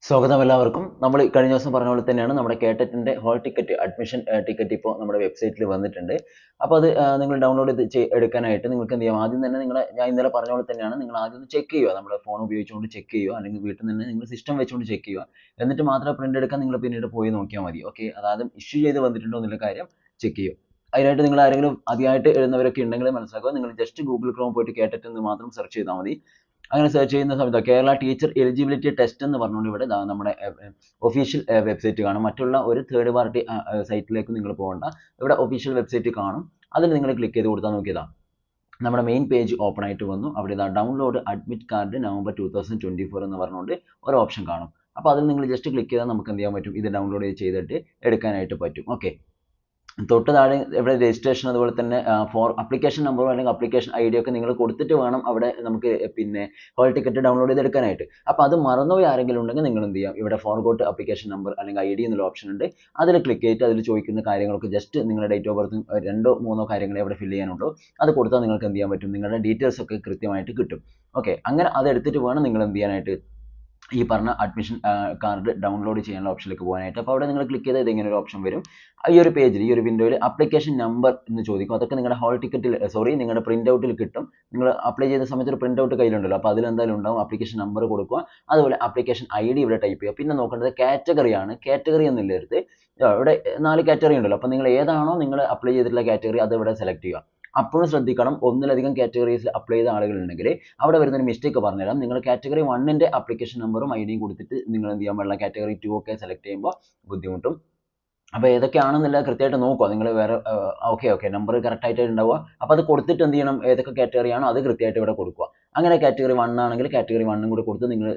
സ്വാഗതം എല്ലാവർക്കും. നമ്മൾ കഴിഞ്ഞ ദിവസം പറഞ്ഞ പോലെ തന്നെയാണ് നമ്മുടെ കേട്ടറ്റിന്റെ ഹോൾ ടിക്കറ്റ് അഡ്മിഷൻ ടിക്കറ്റ് ഇപ്പോൾ നമ്മുടെ വെബ്സൈറ്റിൽ വന്നിട്ടുണ്ട്. അപ്പോൾ അത് നിങ്ങൾ ഡൗൺലോഡ് എടുക്കാനായിട്ട് നിങ്ങൾക്ക് എന്ത് ചെയ്യാം, ആദ്യം തന്നെ ഞാൻ ഇന്നലെ പറഞ്ഞ പോലെ തന്നെയാണ്, നിങ്ങൾ ആദ്യം ഒന്ന് ചെക്ക് ചെയ്യുക, നമ്മുടെ ഫോൺ ഉപയോഗിച്ചുകൊണ്ട് ചെക്ക് ചെയ്യുക, അല്ലെങ്കിൽ വീട്ടിൽ നിന്ന് തന്നെ നിങ്ങൾ സിസ്റ്റം വെച്ചുകൊണ്ട് ചെക്ക് ചെയ്യുക. എന്നിട്ട് മാത്രം പ്രിന്റ് എടുക്കാൻ നിങ്ങൾ പിന്നീട് പോയി നോക്കിയാൽ മതി. ഓക്കെ, അതായത് ഇഷ്യൂ ചെയ്ത് വന്നിട്ടുണ്ടോ എന്നുള്ള കാര്യം ചെക്ക് ചെയ്യും. അതിനായിട്ട് നിങ്ങൾ ആരെങ്കിലും ആദ്യമായിട്ട് എഴുതുന്നവരൊക്കെ ഉണ്ടെങ്കിൽ മനസ്സിലാക്കുക, നിങ്ങൾ ജസ്റ്റ് ഗൂഗിൾ ക്രോം പോയിട്ട് കേട്ടറ്റ് എന്ന് മാത്രം സെർച്ച് ചെയ്താൽ മതി. അങ്ങനെ സെർച്ച് ചെയ്യുന്ന സമയത്ത് കേരള ടീച്ചർ എലിജിബിലിറ്റി ടെസ്റ്റ് എന്ന് പറഞ്ഞുകൊണ്ട് ഇവിടെ നമ്മുടെ ഒഫീഷ്യൽ വെബ്സൈറ്റ് കാണും. മറ്റുള്ള ഒരു തേർഡ് പാർട്ടി സൈറ്റിലേക്ക് നിങ്ങൾ പോകേണ്ട, ഇവിടെ ഒഫീഷ്യൽ വെബ്സൈറ്റ് കാണും. അതിൽ നിങ്ങൾ ക്ലിക്ക് ചെയ്ത് കൊടുത്താൽ നോക്കിയതാ നമ്മുടെ മെയിൻ പേജ് ഓപ്പൺ ആയിട്ട് വന്നു. അവിടെ ഇതാ ഡൗൺലോഡ് അഡ്മിറ്റ് കാർഡ് നവംബർ 2024 എന്ന് പറഞ്ഞുകൊണ്ട് ഒരു ഓപ്ഷൻ കാണും. അപ്പോൾ അതിൽ നിങ്ങൾ ജസ്റ്റ് ക്ലിക്ക് ചെയ്താൽ നമുക്ക് എന്ത് ചെയ്യാൻ പറ്റും, ഇത് ഡൗൺലോഡ് ചെയ്തിട്ട് എടുക്കാനായിട്ട് പറ്റും. ഓക്കെ, തൊട്ട് താഴെ ഇവിടെ രജിസ്ട്രേഷൻ, അതുപോലെ തന്നെ ഫോർ അപ്ലിക്കേഷൻ നമ്പറോ അല്ലെങ്കിൽ അപ്ലിക്കേഷൻ ഐ ഡി ഒക്കെ നിങ്ങൾ കൊടുത്തിട്ട് വേണം അവിടെ നമുക്ക് പിന്നെ ഹോൾ ടിക്കറ്റ് ഡൗൺലോഡ് ചെയ്തെടുക്കാനായിട്ട്. അപ്പോൾ അത് മറന്നുപോയി ആരെങ്കിലും ഉണ്ടെങ്കിൽ നിങ്ങൾ എന്ത് ചെയ്യാം, ഇവിടെ ഫോർഗോട്ട് അപ്ലിക്കേഷൻ നമ്പർ അല്ലെങ്കിൽ ഐ ഡി എന്നുള്ള ഓപ്ഷൻ ഉണ്ട്. അതിൽ ക്ലിക്ക് ചെയ്തിട്ട് അതിൽ ചോദിക്കുന്ന കാര്യങ്ങളൊക്കെ ജസ്റ്റ് നിങ്ങളുടെ ഡേറ്റ് ഓഫ് ബർത്ത് 2-3 കാര്യങ്ങളെ അവിടെ ഫില്ല് ചെയ്യാനുള്ളൂ. അത് കൊടുത്താൽ നിങ്ങൾക്ക് എന്ത് ചെയ്യാൻ പറ്റും, നിങ്ങളുടെ ഡീറ്റെയിൽസ് ഒക്കെ കൃത്യമായിട്ട് കിട്ടും. ഓക്കെ, അങ്ങനെ അത് എടുത്തിട്ട് വേണം നിങ്ങൾ എന്ത് ചെയ്യാനായിട്ട്, ഈ പറഞ്ഞ അഡ്മിഷൻ കാർഡ് ഡൗൺലോഡ് ചെയ്യാനുള്ള ഓപ്ഷനിലേക്ക് പോകാനായിട്ട്. അപ്പോൾ അവിടെ നിങ്ങൾ ക്ലിക്ക് ചെയ്താൽ ഇങ്ങനെ ഒരു ഓപ്ഷൻ വരും. ഈ ഒരു പേജിൽ, ഈ ഒരു വിൻഡോയിൽ അപ്ലിക്കേഷൻ നമ്പർ എന്ന് ചോദിക്കും. അതൊക്കെ നിങ്ങളുടെ ഹോൾ ടിക്കറ്റിൽ നിങ്ങളുടെ പ്രിന്റ് ഔട്ടിൽ കിട്ടും. നിങ്ങൾ അപ്ലൈ ചെയ്ത സമയത്ത് ഒരു പ്രിന്റ് ഔട്ട് കയ്യിലുണ്ടല്ലോ, അപ്പോൾ അതിൽ എന്തായാലും ഉണ്ടാവും. അപ്ലിക്കേഷൻ നമ്പർ കൊടുക്കുക, അതുപോലെ അപ്ലിക്കേഷൻ ഐ ഡി ഇവിടെ ടൈപ്പ് ചെയ്യുക. പിന്നെ നോക്കേണ്ടത് കാറ്റഗറിയാണ്. കാറ്റഗറി എന്നുള്ളടുത്ത് ഇവിടെ 4 കാറ്റഗറി ഉണ്ടല്ലോ. അപ്പോൾ നിങ്ങൾ ഏതാണോ നിങ്ങൾ അപ്ലൈ ചെയ്തിട്ടുള്ള കാറ്റഗറി അത് ഇവിടെ സെലക്ട് ചെയ്യുക. അപ്പോഴും ശ്രദ്ധിക്കണം, ഒന്നിലധികം കാറ്റഗറീസിൽ അപ്ലൈ ചെയ്ത ആളുകൾ ഉണ്ടെങ്കിൽ അവിടെ വരുന്ന ഒരു മിസ്റ്റേക്ക് പറഞ്ഞുതരാം. നിങ്ങൾ കാറ്റഗറി 1ന്റെ അപ്ലിക്കേഷൻ നമ്പറും ഐ ഡിയും കൊടുത്തിട്ട് നിങ്ങൾ എന്ത് ചെയ്യാൻ പാടില്ല, കാറ്റഗറി 2 ഒക്കെ സെലക്ട് ചെയ്യുമ്പോൾ ബുദ്ധിമുട്ടും. അപ്പോൾ ഏതൊക്കെയാണെന്നില്ല കൃത്യമായിട്ട് നോക്കുക. നിങ്ങൾ വേറെ ഓക്കെ നമ്പർ കറക്റ്റ് ആയിട്ട് ഉണ്ടാവുക. അപ്പോൾ അത് കൊടുത്തിട്ട് എന്ത് ചെയ്യണം, ഏതൊക്കെ കാറ്റഗറി ആണോ അത് കൃത്യമായിട്ട് ഇവിടെ കൊടുക്കുക. അങ്ങനെ കാറ്റഗറി 1 ആണെങ്കിൽ കാറ്റഗറി 1 കൂടി കൊടുത്ത് നിങ്ങൾ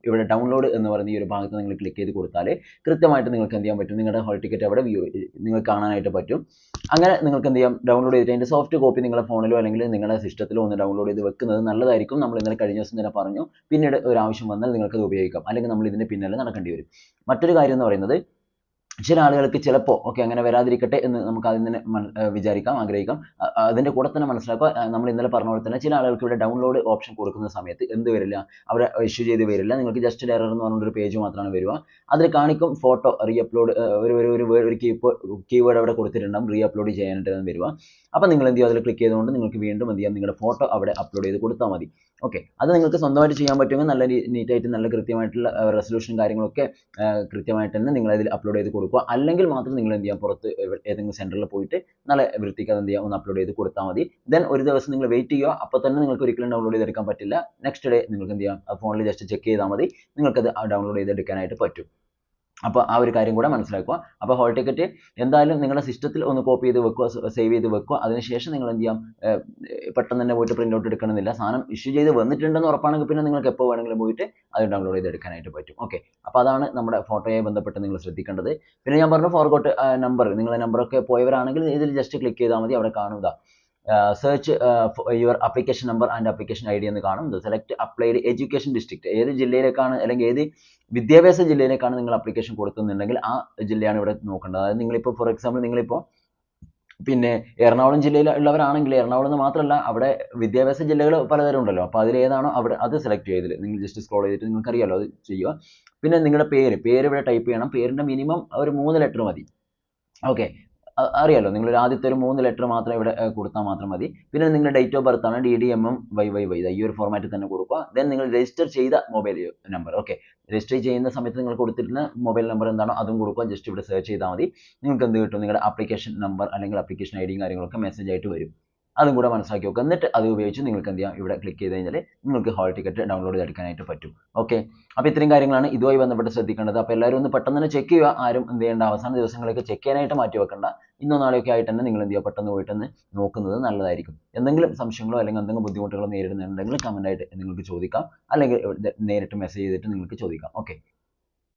ഇവിടെ ഡൗൺലോഡ് എന്ന് പറയുന്ന ഈ ഒരു ഭാഗത്ത് നിങ്ങൾ ക്ലിക്ക് ചെയ്ത് കൊടുത്താൽ കൃത്യമായിട്ട് നിങ്ങൾക്ക് എന്ത് ചെയ്യാൻ പറ്റും, നിങ്ങളുടെ ഹോൾ ടിക്കറ്റ് അവിടെ നിങ്ങൾക്ക് കാണാനായിട്ട് പറ്റും. അങ്ങനെ നിങ്ങൾക്ക് എന്ത് ചെയ്യാം, ഡൗൺലോഡ് ചെയ്തിട്ട് അതിൻ്റെ സോഫ്റ്റ് കോപ്പി നിങ്ങളുടെ ഫോണിലോ അല്ലെങ്കിൽ നിങ്ങളുടെ സിസ്റ്റത്തിലോ ഒന്ന് ഡൗൺലോഡ് ചെയ്ത് വെക്കുന്നത് നല്ലതായിരിക്കും. നമ്മൾ ഇന്നലെ കഴിഞ്ഞ ദിവസം തന്നെ പറഞ്ഞു, പിന്നീട് ഒരു ആവശ്യം വന്നാൽ നിങ്ങൾക്ക് അത് ഉപയോഗിക്കാം, അല്ലെങ്കിൽ നമ്മൾ ഇതിൻ്റെ പിന്നാലെ നടക്കേണ്ടി വരും. മറ്റൊരു കാര്യം എന്ന് പറയുന്നത്, ചില ആളുകൾക്ക് ചിലപ്പോൾ അങ്ങനെ വരാതിരിക്കട്ടെ എന്ന് നമുക്ക് ആദ്യം തന്നെ വിചാരിക്കാം, ആഗ്രഹിക്കാം. അതിൻ്റെ കൂടെ തന്നെ മനസ്സിലാക്കുക, നമ്മൾ ഇന്നലെ പറഞ്ഞ പോലെ തന്നെ ചില ആളുകൾക്ക് ഇവിടെ ഡൗൺലോഡ് ഓപ്ഷൻ കൊടുക്കുന്ന സമയത്ത് എന്ത് വരില്ല, അവിടെ ഇഷ്യൂ ചെയ്ത് വരില്ല. നിങ്ങൾക്ക് ജസ്റ്റ് എറർ എന്ന് പറഞ്ഞൊരു പേജ് മാത്രമാണ് വരിക. അതിൽ കാണിക്കും ഫോട്ടോ റീ അപ്ലോഡ്, ഒരു കീവേഡ് അവിടെ കൊടുത്തിട്ടുണ്ടാകും, റീ അപ്ലോഡ് ചെയ്യാനായിട്ട് വരിക. അപ്പോൾ നിങ്ങൾ എന്ത് ചെയ്യും, അതിൽ ക്ലിക്ക് ചെയ്തുകൊണ്ട് നിങ്ങൾക്ക് വീണ്ടും എന്ത് ചെയ്യാം, നിങ്ങളുടെ ഫോട്ടോ അവിടെ അപ്ലോഡ് ചെയ്ത് കൊടുത്താൽ മതി. ഓക്കെ, അത് നിങ്ങൾക്ക് സ്വന്തമായിട്ട് ചെയ്യാൻ പറ്റുമെങ്കിൽ നല്ല നീറ്റായിട്ട് നല്ല കൃത്യമായിട്ടുള്ള റെസൊല്യൂഷനും കാര്യങ്ങളൊക്കെ കൃത്യമായിട്ട് തന്നെ നിങ്ങൾ അതിൽ അപ്ലോഡ് ചെയ്ത് കൊടുക്കുക. അല്ലെങ്കിൽ മാത്രം നിങ്ങൾ എന്ത് ചെയ്യാം, പുറത്ത് ഏതെങ്കിലും സെന്ററിൽ പോയിട്ട് നല്ല വൃത്തിക്ക് അത് എന്ത് ചെയ്യാം, ഒന്ന് അപ്ലോഡ് ചെയ്ത് കൊടുത്താൽ മതി. ദെൻ ഒരു ദിവസം നിങ്ങൾ വെയിറ്റ് ചെയ്യുക. അപ്പോൾ തന്നെ നിങ്ങൾക്ക് ഒരിക്കലും ഡൗൺലോഡ് ചെയ്തെടുക്കാൻ പറ്റില്ല. നെക്സ്റ്റ് ഡേ നിങ്ങൾക്ക് എന്ത് ചെയ്യാം, ഫോണിൽ ജസ്റ്റ് ചെക്ക് ചെയ്താൽ മതി, നിങ്ങൾക്കത് ഡൗൺലോഡ് ചെയ്തെടുക്കാനായിട്ട് പറ്റും. അപ്പോൾ ആ ഒരു കാര്യം കൂടെ മനസ്സിലാക്കുക. അപ്പോൾ ഹോൾ ടിക്കറ്റ് എന്തായാലും നിങ്ങളുടെ സിസ്റ്റത്തിൽ ഒന്ന് കോപ്പി ചെയ്ത് വെക്കുക, സേവ് ചെയ്ത് വെക്കുക. അതിനുശേഷം നിങ്ങൾ എന്ത് ചെയ്യാം, പെട്ടെന്ന് തന്നെ പോയിട്ട് പ്രിന്റ് ഔട്ട് എടുക്കണമെന്നില്ല. സാധനം ഇഷ്യൂ ചെയ്ത് വന്നിട്ടുണ്ടെന്ന് ഉറപ്പാണെങ്കിൽ പിന്നെ നിങ്ങൾക്ക് എപ്പോൾ വേണമെങ്കിലും പോയിട്ട് അത് ഡൗൺലോഡ് ചെയ്ത് എടുക്കാനായിട്ട് പറ്റും. ഓക്കെ, അപ്പോൾ അതാണ് നമ്മുടെ ഫോട്ടോയെ ബന്ധപ്പെട്ട് നിങ്ങൾ ശ്രദ്ധിക്കേണ്ടത്. പിന്നെ ഞാൻ പറഞ്ഞു ഫോർഗോട്ട് നമ്പർ, നിങ്ങളുടെ നമ്പറൊക്കെ പോയവരാണെങ്കിൽ ഇതിൽ ജസ്റ്റ് ക്ലിക്ക് ചെയ്താൽ മതി. അവിടെ കാണുക search your application number and application I D എന്ന് കാണും. സെലക്ട് അപ്ലൈഡ് എഡ്യൂക്കേഷൻ ഡിസ്ട്രിക്ട്, ഏത് ജില്ലയിലേക്കാണ് അല്ലെങ്കിൽ ഏത് വിദ്യാഭ്യാസ ജില്ലയിലേക്കാണ് നിങ്ങൾ അപ്ലിക്കേഷൻ കൊടുക്കുന്നുണ്ടെങ്കിൽ ആ ജില്ലയാണ് ഇവിടെ നോക്കേണ്ടത്. അതായത് നിങ്ങളിപ്പോൾ ഫോർ എക്സാമ്പിൾ നിങ്ങളിപ്പോൾ പിന്നെ എറണാകുളം ജില്ലയിൽ ഉള്ളവരാണെങ്കിൽ എറണാകുളം എന്ന് മാത്രമല്ല, അവിടെ വിദ്യാഭ്യാസ ജില്ലകൾ പലതരം ഉണ്ടല്ലോ. അപ്പോൾ അതിൽ ഏതാണോ അവിടെ അത് സെലക്ട് ചെയ്തിൽ നിങ്ങൾ ജസ്റ്റ് സ്ക്രോൾ ചെയ്തിട്ട് നിങ്ങൾക്ക് അറിയാമല്ലോ അത് ചെയ്യുക. പിന്നെ നിങ്ങളുടെ പേര് ഇവിടെ ടൈപ്പ് ചെയ്യണം. പേരിൻ്റെ മിനിമം ഒരു 3 ലെറ്റർ മതി. ഓക്കെ, അറിയാലോ, നിങ്ങൾ ആദ്യത്തെ ഒരു 3 ലെറ്റർ മാത്രം ഇവിടെ കൊടുത്താൽ മാത്രം മതി. പിന്നെ നിങ്ങളുടെ ഡേറ്റ് ഓഫ് ബർത്ത് ആണ് DDMMYYY, ഈ ഒരു ഫോർമാറ്റിൽ തന്നെ കൊടുക്കുക. ദെൻ നിങ്ങൾ രജിസ്റ്റർ ചെയ്ത മൊബൈൽ നമ്പർ, ഓക്കെ, രജിസ്റ്റർ ചെയ്യുന്ന സമയത്ത് നിങ്ങൾ കൊടുത്തിരുന്ന മൊബൈൽ നമ്പർ എന്താണോ അതും കൊടുക്കുക. ജസ്റ്റ് ഇവിടെ സെർച്ച് ചെയ്താൽ മതി. നിങ്ങൾക്ക് എന്ത് കിട്ടും, നിങ്ങളുടെ അപ്ലിക്കേഷൻ നമ്പർ അല്ലെങ്കിൽ അപ്ലിക്കേഷൻ ഐ ഡിയും കാര്യങ്ങളൊക്കെ മെസ്സേജ് ആയിട്ട് വരും. അതും കൂടെ മനസ്സിലാക്കി വെക്കുക. എന്നിട്ട് അത് ഉപയോഗിച്ച് നിങ്ങൾക്ക് എന്ത് ചെയ്യാം, ഇവിടെ ക്ലിക്ക് ചെയ്ത് കഴിഞ്ഞാൽ നിങ്ങൾക്ക് ഹോൾ ടിക്കറ്റ് ഡൗൺലോഡ് ചെയ്തെടുക്കാനായിട്ട് പറ്റും. ഓക്കെ, അപ്പോൾ ഇത്രയും കാര്യങ്ങളാണ് ഇതുമായി ബന്ധപ്പെട്ട് ശ്രദ്ധിക്കേണ്ടത്. അപ്പോൾ എല്ലാവരും ഒന്ന് പെട്ടെന്ന് തന്നെ ചെക്ക് ചെയ്യുക. ആരും എന്ത് ചെയ്യേണ്ട, അവസാന ദിവസങ്ങളൊക്കെ ചെക്ക് ചെയ്യാനായിട്ട് മാറ്റി വെക്കേണ്ട. ഇന്നോ നാളെയൊക്കെ ആയിട്ട് തന്നെ നിങ്ങൾ എന്ത് ചെയ്യുക, പെട്ടെന്ന് പോയിട്ടൊന്ന് നോക്കുന്നത് നല്ലതായിരിക്കും. എന്തെങ്കിലും സംശയങ്ങളോ അല്ലെങ്കിൽ എന്തെങ്കിലും ബുദ്ധിമുട്ടുകളോ നേരിടുന്നുണ്ടെങ്കിൽ കമൻ്റായിട്ട് നിങ്ങൾക്ക് ചോദിക്കാം, അല്ലെങ്കിൽ നേരിട്ട് മെസ്സേജ് ചെയ്തിട്ട് നിങ്ങൾക്ക് ചോദിക്കാം. ഓക്കെ.